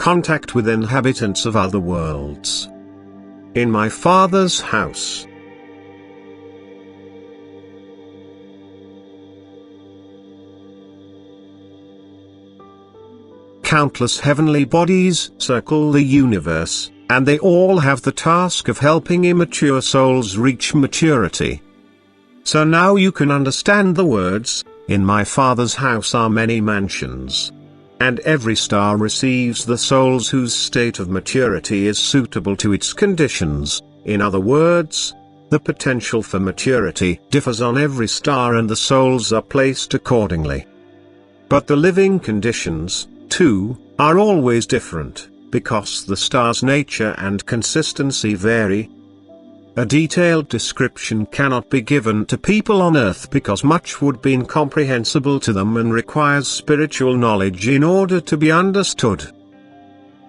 contact with inhabitants of other worlds. In my Father's house. Countless heavenly bodies circle the universe, and they all have the task of helping immature souls reach maturity. So now you can understand the words, "In my Father's house are many mansions." And every star receives the souls whose state of maturity is suitable to its conditions. In other words, the potential for maturity differs on every star and the souls are placed accordingly. But the living conditions, too, are always different, because the star's nature and consistency vary. A detailed description cannot be given to people on earth because much would be incomprehensible to them and requires spiritual knowledge in order to be understood.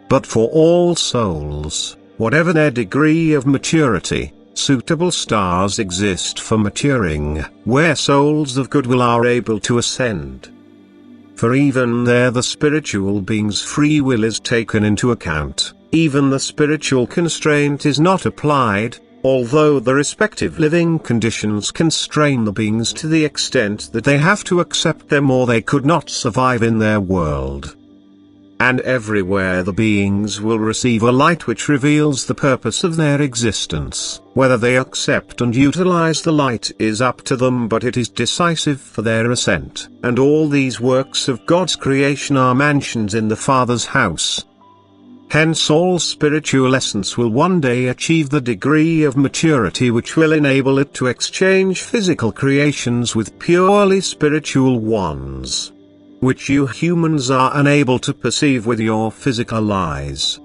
But for all souls, whatever their degree of maturity, suitable stars exist for maturing, where souls of goodwill are able to ascend. For even there the spiritual being's free will is taken into account, even the spiritual constraint is not applied, although the respective living conditions constrain the beings to the extent that they have to accept them or they could not survive in their world. And everywhere the beings will receive a light which reveals the purpose of their existence. Whether they accept and utilize the light is up to them, but it is decisive for their ascent. And all these works of God's creation are mansions in the Father's house. Hence all spiritual essence will one day achieve the degree of maturity which will enable it to exchange physical creations with purely spiritual ones, which you humans are unable to perceive with your physical eyes.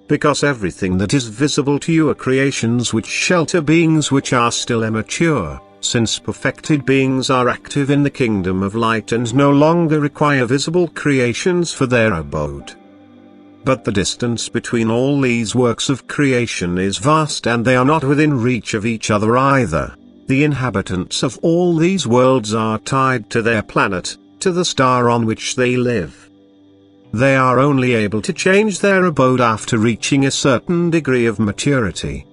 Because everything that is visible to you are creations which shelter beings which are still immature, since perfected beings are active in the kingdom of light and no longer require visible creations for their abode. But the distance between all these works of creation is vast and they are not within reach of each other either. The inhabitants of all these worlds are tied to their planet, to the star on which they live. They are only able to change their abode after reaching a certain degree of maturity.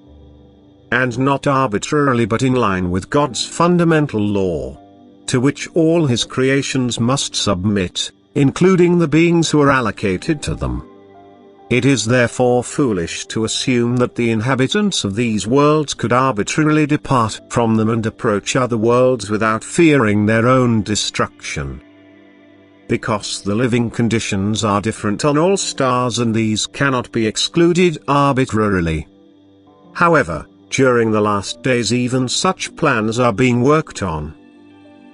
And not arbitrarily but in line with God's fundamental law, to which all his creations must submit, including the beings who are allocated to them. It is therefore foolish to assume that the inhabitants of these worlds could arbitrarily depart from them and approach other worlds without fearing their own destruction. Because the living conditions are different on all stars and these cannot be excluded arbitrarily. However, during the last days even such plans are being worked on.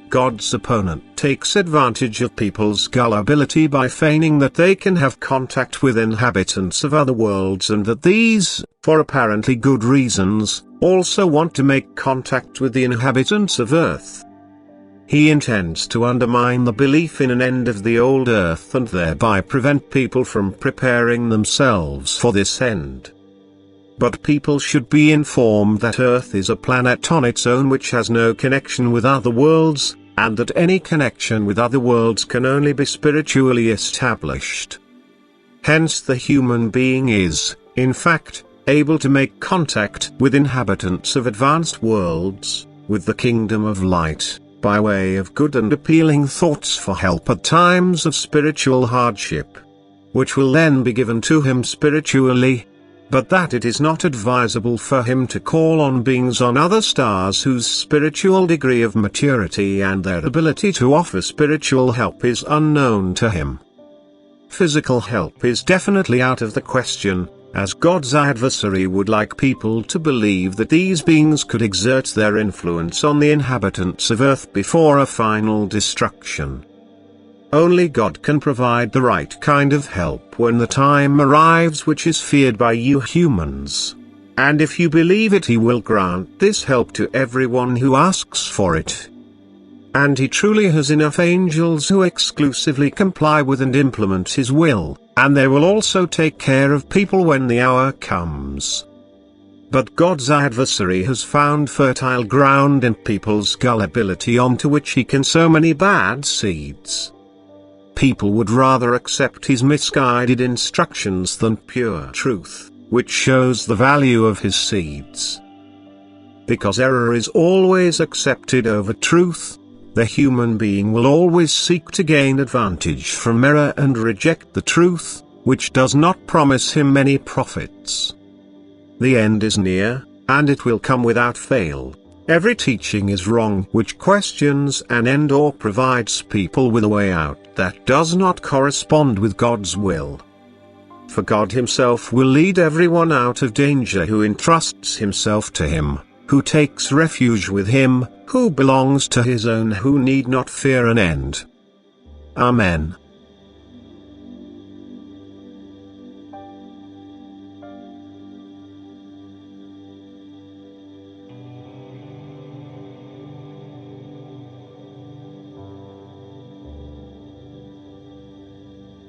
God's opponent takes advantage of people's gullibility by feigning that they can have contact with inhabitants of other worlds and that these, for apparently good reasons, also want to make contact with the inhabitants of Earth. He intends to undermine the belief in an end of the old Earth and thereby prevent people from preparing themselves for this end. But people should be informed that Earth is a planet on its own which has no connection with other worlds, and that any connection with other worlds can only be spiritually established. Hence the human being is, in fact, able to make contact with inhabitants of advanced worlds, with the kingdom of light, by way of good and appealing thoughts for help at times of spiritual hardship, which will then be given to him spiritually, but that it is not advisable for him to call on beings on other stars whose spiritual degree of maturity and their ability to offer spiritual help is unknown to him. Physical help is definitely out of the question, as God's adversary would like people to believe that these beings could exert their influence on the inhabitants of Earth before a final destruction. Only God can provide the right kind of help when the time arrives which is feared by you humans. And if you believe it, he will grant this help to everyone who asks for it. And he truly has enough angels who exclusively comply with and implement his will, and they will also take care of people when the hour comes. But God's adversary has found fertile ground in people's gullibility onto which he can sow many bad seeds. people would rather accept his misguided instructions than pure truth, which shows the value of his seeds. Because error is always accepted over truth, the human being will always seek to gain advantage from error and reject the truth, which does not promise him many profits. The end is near, and it will come without fail. Every teaching is wrong which questions an end or provides people with a way out that does not correspond with God's will. For God himself will lead everyone out of danger who entrusts himself to him, who takes refuge with him, who belongs to his own, who need not fear an end. Amen.